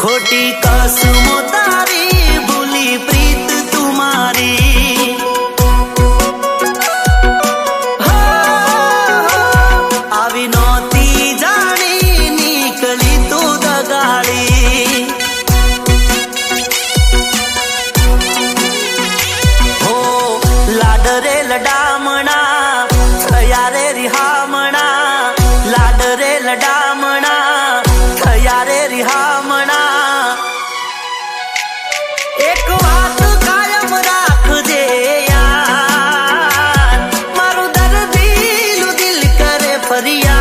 खोटी कसमो तारी भूली प्रीत तुम्हारी आवी नोती जानी निकली तू दगाड़ी हो लाड रे लडामणा थया रे रिहामणा लाड रे लडामणा थया रे रिहामणा एक बात कायम राखजे यार मारू दर्दीलू दिल करे फरियाद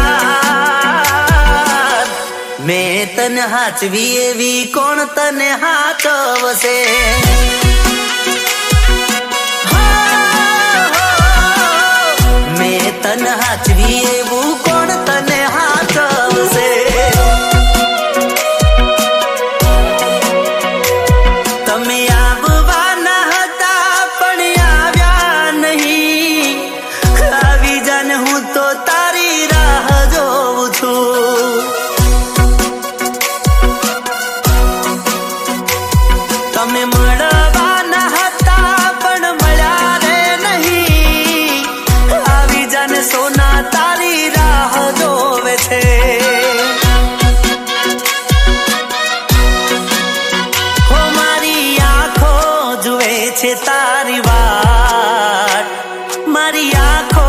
मैं तने हाचवी एवी कोण तने हाचवसे मैं तने हाचवी एवू कोण तने हाचवसे તમે આવવાના હતા પણ આવ્યા નહીં આવી જાને હું તો તારી રાહ જોઉં છું તમે મળવાના હતા પણ મળ્યા રે નહીં આવી જાને સોના તારી રાહ જોવે છે છે તારી વાટ મારી આંખો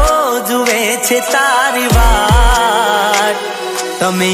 જુએ છે તારી વાટ તમે